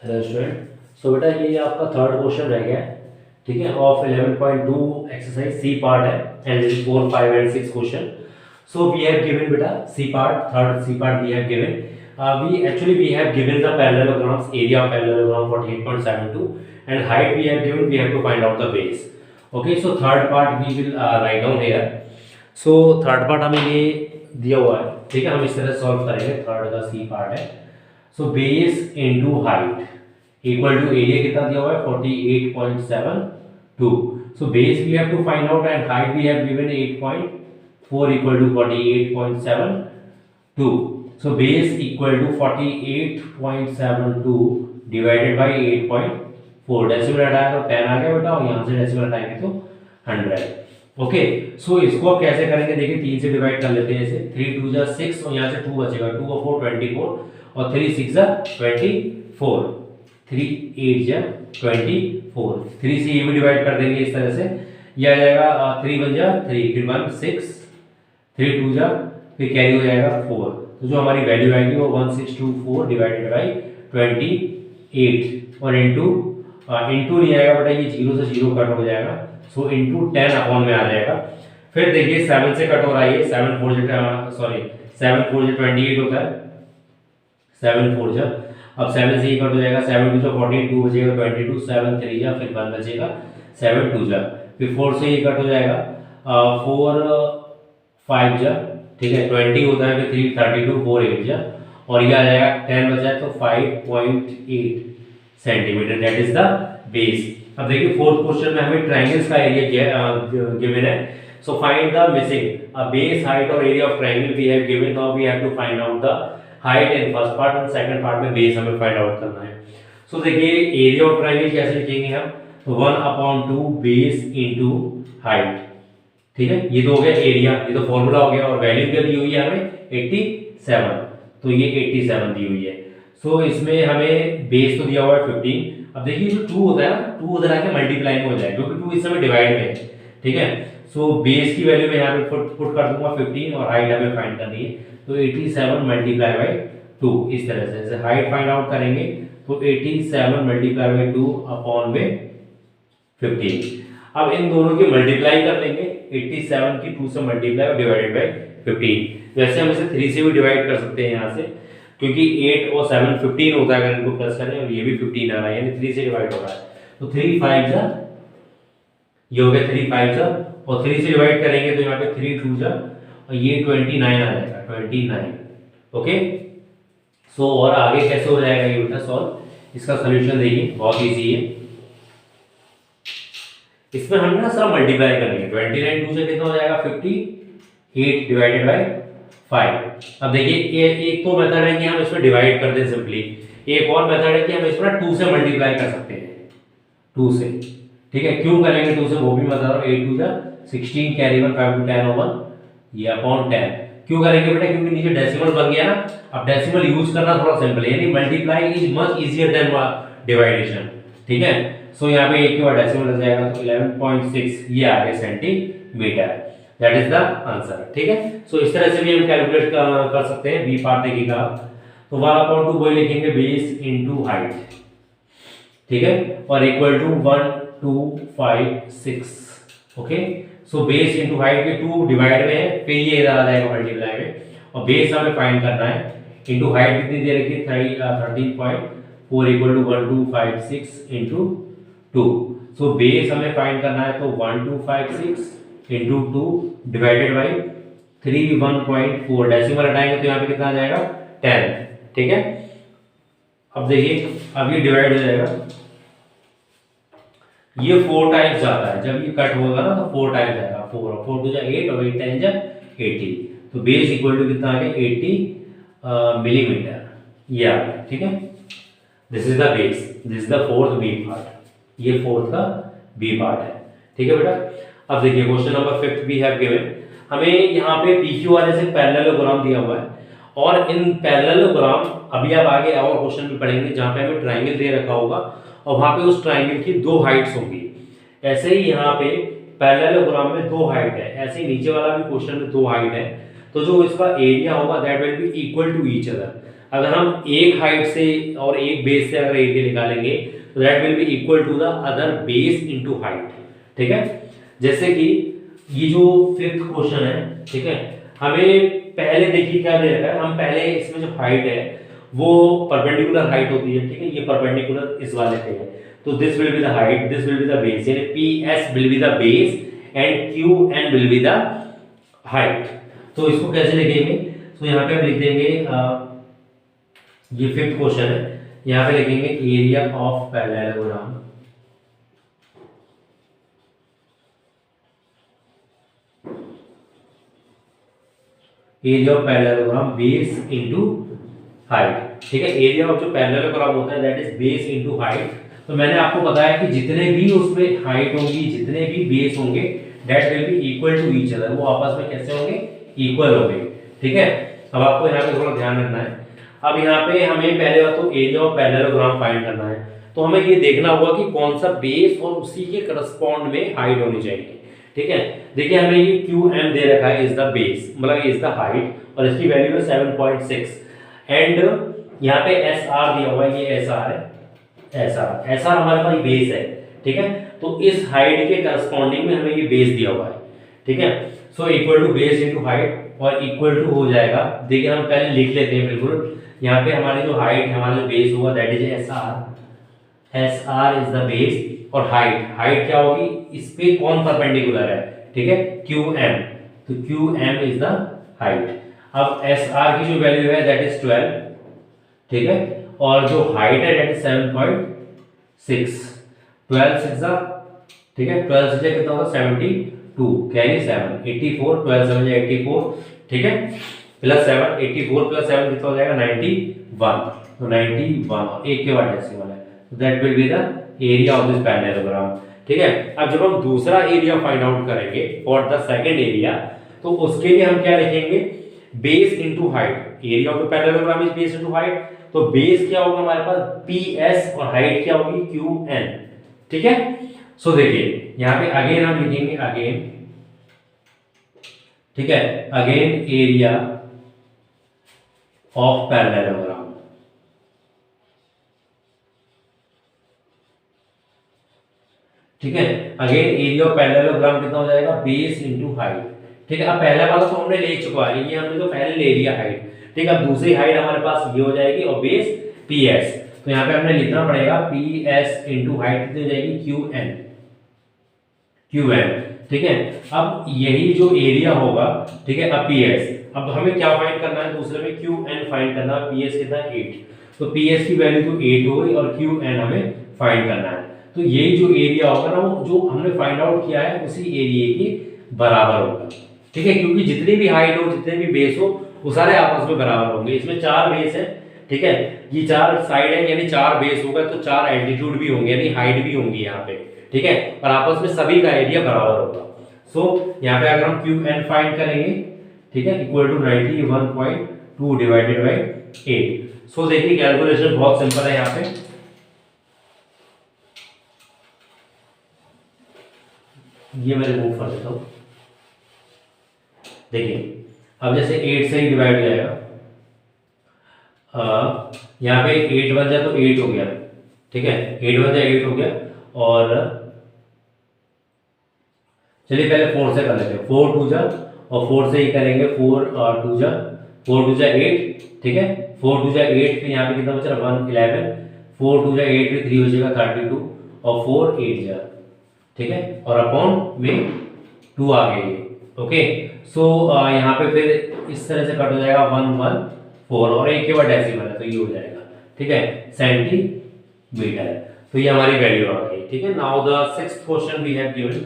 Hello student. सो बेटा ये आपका थर्ड क्वेश्चन रह गया है, ठीक है, ऑफ 11.2 एक्सरसाइज सी पार्ट है and this 4 5 and 6 question. So we have given beta C part, third C part we have given. We have given the parallelograms, area of parallelogram 48.72 and height we have given. We have to find out the base. Okay, so third part we will write down here. So third part हमें ये दिया हुआ है, ठीक है, हम इस तरह सॉल्व करेंगे. थर्ड का C part है. So base into height equal to area कितना दिया हुआ है 48.72. So base we have to find out and height we have given 8.4 equal to 48.72. So base equal to 48.72 divided by 8.4. Decimal हटाया तो 10 आ गया बेटा और यहाँ से डेसिमल हटाएंगे तो 100. ओके, सो इसको आप कैसे करेंगे देखिए, 3 से डिवाइड कर लेते हैं इसे. 3 2 जा 6 और यहाँ से 2 बचेगा, 2 और 4 24 और 3 6 जा 24, 3 8 जा 24. 3 से ये भी डिवाइड कर देंगे इस तरह से, ये आ जाएगा 3 1 जा 3, फिर 1 6, 3 2 जा, फिर कैरी हो जाएगा 4. तो जो हमारी वैल्यू आएगी वो 1624 डिवाइडेड बाई 28 और इंटू नहीं आएगा बेटा, ये 0 से 0 कट हो जाएगा. सो इंटू 10 अपॉन में आ जाएगा. फिर देखिए 7 से कट हो रहा है, 7 4 से 28 होता है, 7 4 जा, अब 7 से ये कट हो जाएगा, 7 2 जा 14, 2 बचेगा 22, 7 3 जा, फिर 1 बचेगा, 7 2 जा, फिर 4 से ये कट हो जाएगा, 4 5 जा, ठीक है, 20 होता है, फिर 3 32, 4 8 जा, और ये आ जाएगा 10 बचा है तो 5.8 centimetre, that is the base. अब देखिए फोर्थ क्वेश्चन में हमें ट्रायंगल्स का एरिया गिवन है. So find the missing base, height और area of triangle we have given. Now we have to find out the height in first part और second part में base हमें find out करना है. सो देखिए area of triangle कैसे लिखेंगे हम, तो 1/2 बेस इनटू हाइट, ठीक है, ये तो हो गया एरिया, ये तो फॉर्मूला हो गया, और वैल्यू क्या दी हुई है हमें 87, तो ये 87 दी हुई है. सो इसमें हमें बेस तो दिया हुआ है 15. अब देखिए जो 2 होता है ना, 2 उधर आके मल्टीप्लाई में हो जाए क्योंकि 2 इस समय डिवाइड में है, ठीक है. सो बेस की वैल्यू मैं यहाँ पे पुट कर दूंगा 15 और हाइट हमें फाइंड करनी है, तो 87 मल्टीप्लाई बाई 2 इस तरह से. जैसे हाइट फाइंड आउट करेंगे तो 87 मल्टीप्लाई बाई 2 अपॉन में 15. अब इन दोनों की मल्टीप्लाई कर लेंगे, 87 की 2 से मल्टीप्लाई और डिवाइडेड बाई 15. वैसे हम इसे 3 से भी डिवाइड कर सकते हैं यहाँ से, क्योंकि 8 और 7 15 होता है अगर इनको प्लस करें, और ये भी 15 आ रहा है, यानी 3 से डिवाइड हो रहा है. तो 3 5 जा, ये हो गया 3 5 जा, और 3 से डिवाइड करेंगे तो यहाँ पे 3 2 जा, और ये 29 आ जाएगा, 29. ओके, सो और आगे कैसे हो जाएगा ये बेटा सॉल्व, इसका सोल्यूशन देखिए बहुत इजी है. इसमें हम ना सब मल्टीप्लाई करेंगे, 29 2 से कितना हो जाएगा 58 डिवाइडेड बाई 5. अब देखिए एक तो मेथड है कि हम इसमें डिवाइड कर दें सिंपली, एक और मेथड है कि हम इसमें 2 से मल्टीप्लाई कर सकते हैं, 2 से, ठीक है. क्यों करेंगे 2 से वो भी बता रहा हूँ. 8 2 जा 16, कैरी 1 5 2 10 over ये अपॉन 10. क्यों करेंगे बेटा, क्योंकि नीचे डेसिमल बन गया ना. अब डेसिमल यूज करना थोड़ा सिंपल है, यानी multiply is much easier than dividation, ठीक है. सो यहाँ पे एक के बाद डेसिमल हो जाएगा तो 11.6 ये आ गया centimetre, that is the answer, ठीक है. सो इस तरह से भी हम कैलकुलेट कर सकते हैं. बी पार्ट देखिएगा आप, तो 1/2 वही लिखेंगे बेस इनटू हाइट, ठीक है, और equal to 1256. Okay, so base into height के 2 डिवाइड में है, फिर ये इधर आ जाएगा मल्टीप्लाई में, और बेस हमें फाइंड करना है. इनटू हाइट कितनी दे रखी है 13.4 equal to 1256 into 2. So base हमें फाइंड करना है, तो 1256 इनटू 2 डिवाइडेड बाई 31.4, डेसिमल हटाएंगे तो यहाँ पे कितना आ जाएगा 10, ठीक है. अब देखिए अब ये डिवाइड हो जाएगा, ये 4 टाइम्स जाता है, जब ये कट होगा ना तो 4 टाइम्स जाएगा, 4 और 4 2 जा 8 और 8 10 जा 80. तो बेस इक्वल टू कितना आ गया 80 मिलीमीटर, ये आ गया, ठीक है. This is the base, this is the fourth B part, ये फोर्थ का बी पार्ट है, ठीक है बेटा. अब देखिए question number 5 we have given. हमें यहाँ पे पीक्यू वाले से पैरेललोग्राम दिया हुआ है, और इन पैरेललोग्राम अभी आप आगे और क्वेश्चन में पढ़ेंगे जहाँ पे हमें ट्राइंगल दे रखा होगा और वहाँ पे उस ट्राइंगल की 2 हाइट्स होंगी. ऐसे ही यहाँ पे पैरेललोग्राम में 2 हाइट है, ऐसे ही नीचे वाला भी क्वेश्चन में 2 हाइट है, तो जो इसका एरिया होगा that will be equal to each other. अगर हम एक हाइट से और एक बेस से अगर एरिया निकालेंगे तो that will be equal to the other base into height. ठीक है, जैसे कि ये जो फिफ्थ क्वेश्चन है, ठीक है, हमें पहले देखिए क्या दे रखा है, हम पहले इसमें जो हाइट है वो परपेंडिकुलर हाइट होती है। ठीक है, ये परपेंडिकुलर इस वाले पे है, तो this will be the height, this will be the base, यानी P S will be the base and Q N will be the height. तो इसको कैसे लिखेंगे, तो यहाँ पे हम लिख देंगे ये फिफ्थ क्वेश्चन है, यहाँ पे लिखेंगे area of parallelogram, area of parallelogram base into height. ठीक है, एरिया ऑफ जो पैरेललोग्राम होता है that is base into height. तो मैंने आपको बताया कि जितने भी उसमें हाइट होंगी, जितने भी बेस होंगे that will be equal to each other, वो आपस में कैसे होंगे, इक्वल होंगे। ठीक है, अब आपको यहाँ पे थोड़ा ध्यान रखना है। अब यहाँ पे हमें पहले बात तो एरिया ऑफ पैरेललोग्राम फाइंड करना है, तो हमें ये देखना होगा कि कौन सा बेस और उसी के करस्पॉन्ड में हाइट होनी चाहिए। ठीक है, देखिए हमें ये क्यू एम दे रखा है इज द बेस, मतलब इज द हाइट, और इसकी वैल्यू है 7.6 एंड यहाँ पे एस आर दिया हुआ है, ये एस आर है, एस आर हमारे पास बेस है। ठीक है, तो इस हाइट के करस्पॉन्डिंग में हमें ये बेस दिया हुआ है। ठीक है, so equal to base into height, और इक्वल टू हो जाएगा, देखिए हम पहले लिख लेते हैं बिल्कुल, यहाँ पे हमारी जो हाइट है, हमारा जो बेस होगा that is S R, S R is the base, और हाइट क्या होगी, इस पे कौन परपेंडिकुलर है, ठीक है, क्यू एम, तो Q M is the height. अब एस आर की जो वैल्यू है दैट इज 12, ठीक है, और जो हाइट है दैट इज 7.6, 12 6 ठीक है, 12 से कितना होगा 72, कैरी 7, 84, 12 7 84, ठीक है, प्लस 7, 84 प्लस 7 कितना हो जाएगा 91, तो 91 एक के बाद डेसिमल है, तो that will be the area of this parallelogram. ठीक है, अब जब हम दूसरा एरिया फाइंड आउट करेंगे फॉर द सेकंड एरिया, तो उसके लिए हम क्या लिखेंगे, base into height, area of the parallelogram is base into height, तो बेस क्या होगा हमारे पास पी एस और हाइट क्या होगी क्यू एन। ठीक है, सो देखिए यहाँ पे अगेन हम लिखेंगे अगेन, ठीक है, अगेन एरिया ऑफ पैरेललोग्राम, ठीक है, अगेन एरिया ऑफ पैरेललोग्राम कितना हो जाएगा, बेस इनटू हाइट। ठीक है, अब पहला वाला तो हमने ले चुका है, ये हमने तो पहले ले लिया हाइट। ठीक है, अब दूसरी हाइट हमारे पास ये हो जाएगी और बेस पी एस, तो यहाँ पे हमने लिखना पड़ेगा पी एस इंटू हाइट कितनी हो जाएगी क्यू एन, क्यू एन। ठीक है, अब यही जो एरिया होगा, ठीक है, अब पी एस, अब हमें क्या फाइंड करना है, दूसरे में क्यू एन फाइंड करना है, पी एस कितना 8, तो पी एस की वैल्यू तो 8 हो गई और क्यू एन हमें फाइंड करना है, तो यही जो एरिया होगा ना वो जो हमने फाइंड आउट किया है उसी एरिया के बराबर होगा। ठीक है, क्योंकि जितनी भी हाइट हो, जितने भी बेस हो, वो सारे आपस में बराबर होंगे। इसमें 4 बेस है, ठीक है, ये 4 साइड है यानी 4 बेस होगा, तो 4 एल्टीट्यूड भी होंगे यानी हाइट भी होंगी यहाँ पे। ठीक है, और आपस में सभी का एरिया बराबर होगा। सो यहाँ पे अगर हम क्यू एन फाइंड करेंगे, ठीक है, इक्वल टू 91.2 डिवाइडेड बाई 8। सो देखिए कैलकुलेशन बहुत सिंपल है यहाँ पे, ये मैं रिमूव कर देता हूँ। देखिए अब जैसे 8 से ही डिवाइड हो जाएगा, यहाँ पे 8 बन जाए तो 8 हो गया, ठीक है, 8 बन जाए 8 हो गया, और चलिए पहले 4 से कर लेते हैं, 4 2 जा, और 4 से ही करेंगे, 4 2 जा, 4 2 जा 8, ठीक है, 4 2 जा 8, फिर यहाँ पे कितना बचा 1 11, 4 2 जा 8 फिर 3 हो जाएगा 32, और 4 8 जा, ठीक है, और अपॉन में 2 आ गई। ओके, सो यहाँ पे फिर इस तरह से कट हो जाएगा 1 1 4, और एक के बाद डेसिमल है तो ये हो जाएगा, ठीक है, सेंटीमीटर। तो ये हमारी वैल्यू आ गई। ठीक है, now the sixth question we have given.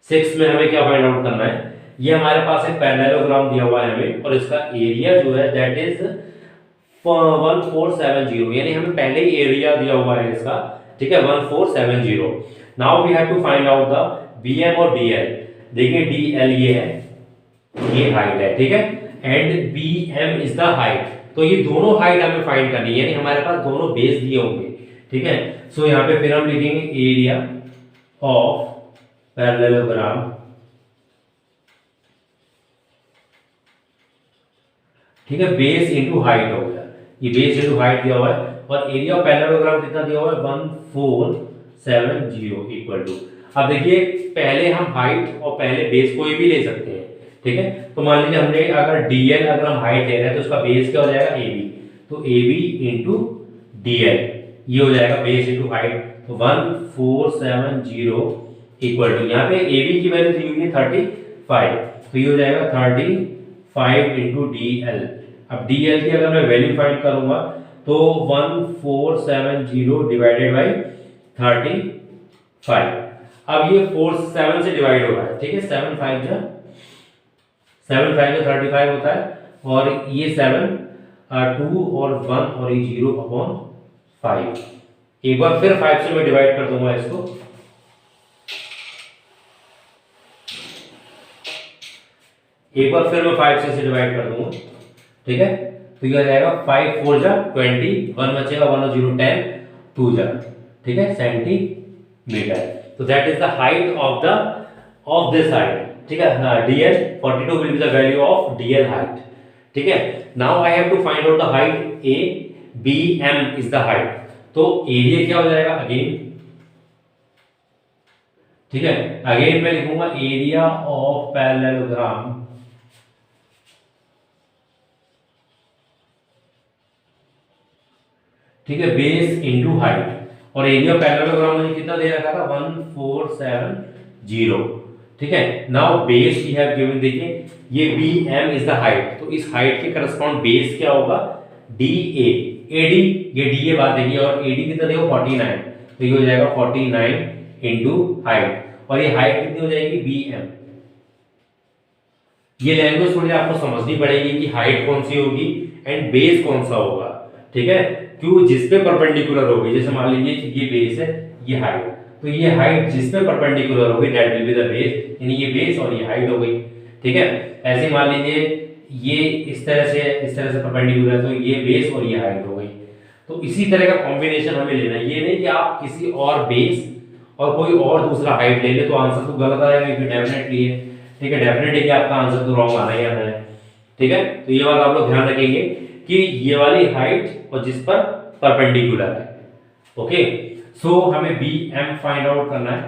6 में हमें क्या फाइंड आउट करना है, ये हमारे पास एक पैरेललोग्राम दिया हुआ है हमें, और इसका एरिया जो है दैट इज 1470, यानी हमें पहले ही एरिया दिया हुआ है इसका, ठीक है, 1470। Now we have to find out the BM और डीएल। देखिए डीएल ये है, ये हाइट है, ठीक है, and BM is the height, तो ये दोनों हाइट हमें फाइंड करनी है, यानी हमारे पास दोनों बेस दिए होंगे। ठीक है, सो यहाँ पे फिर हम लिखेंगे एरिया ऑफ पैरेललोग्राम, ठीक है, बेस इनटू हाइट हो गया, ये बेस इंटू हाइट दिया हुआ है, और एरिया ऑफ पैरेललोग्राम कितना दिया हुआ है 1470 इक्वल टू। अब देखिए पहले हम हाइट और पहले बेस कोई भी ले सकते हैं, ठीक है। तो मान लीजिए हमने अगर डीएल अगर हम हाइट ले रहे हैं तो उसका बेस क्या हो जाएगा AB, तो AB इंटू DL ये हो जाएगा बेस इंटू हाइट, तो 1470 इक्वल टू यहाँ पे AB की वैल्यू दी हुई है 35, तो ये हो जाएगा 35 इंटू DL। अब DL की अगर मैं वैल्यू फाइंड करूंगा तो 1470 डिवाइडेड बाई 35, अब ये 7 से डिवाइड हो रहा है, ठीक है। 7 5 जो 35 होता है, और ये 7 2 और 1 और ये 0/5। एक बार फिर 5 से मैं डिवाइड कर दूंगा इसको, एक बार फिर मैं 5 से डिवाइड कर दूंगा, ठीक है। तो ये आ जाएगा 5 4 जा 20, 1 बचेगा 1 और 0 10, 2 जा, ठीक है, सेंटीमीटर। तो that is the height of this height, ठीक है। DL 42 will be the value of DL height, ठीक है। Now I have to find out the height A, B, M is the height. तो एरिया क्या हो जाएगा again, ठीक है, अगेन मैं लिखूंगा एरिया ऑफ पैरेललोग्राम, ठीक है, बेस इनटू हाइट, और एरिया ऑफ पैरेललोग्राम मुझे कितना दे रखा था 1470, ठीक है। Now base we have given, देखिए ये BM इज द हाइट, तो इस हाइट के करस्पॉन्ड बेस क्या होगा DA, AD, ये DA बात देखिए, और AD कितना देखो 49, तो ये हो जाएगा 49 इंटू हाइट, और ये हाइट कितनी हो जाएगी BM। ये लैंग्वेज थोड़ी आपको समझनी पड़ेगी कि हाइट कौन सी होगी एंड बेस कौन सा होगा, ठीक है, क्यों जिस पे परपेंडिकुलर होगी, जैसे मान लीजिए ये बेस है ये हाइट, तो ये हाइट जिस पे परपेंडिकुलर होगी that will be the base, यानी ये बेस और ये हाइट हो गई, ठीक है। ऐसे मान लीजिए ये इस तरह से परपेंडिकुलर है, तो ये बेस और ये हाइट हो गई। तो इसी तरह का कॉम्बिनेशन हमें लेना है, ये नहीं कि आप किसी और बेस और कोई और दूसरा हाइट ले ले तो आंसर तो गलत आएगा, डेफिनेटली है, ठीक है, डेफिनेटली कि आपका आंसर तो रॉन्ग आना ही आना है, ठीक है। तो ये बात आप लोग ध्यान रखेंगे कि ये वाली हाइट और जिस पर परपेंडिकुलर है, ओके। सो हमें BM फाइंड आउट करना है,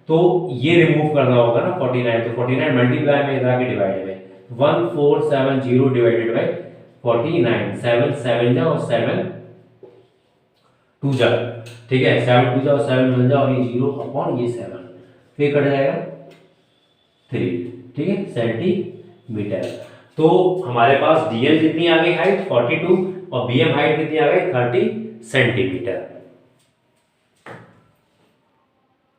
तो ये रिमूव करना होगा ना 49, तो 49 मल्टीप्लाई में इधर आके डिवाइड में 1470 डिवाइडेड बाय 49, 7 7 जा और 7 2 जा, ठीक है, 7 2 जा और 7 मिल जा, और ये 0 ये 7, फिर कट जाएगा 3, ठीक है, सेंटीमीटर। तो हमारे पास DL कितनी आ गई हाइट 42, और BM हाइट कितनी आ गई 30 सेंटीमीटर।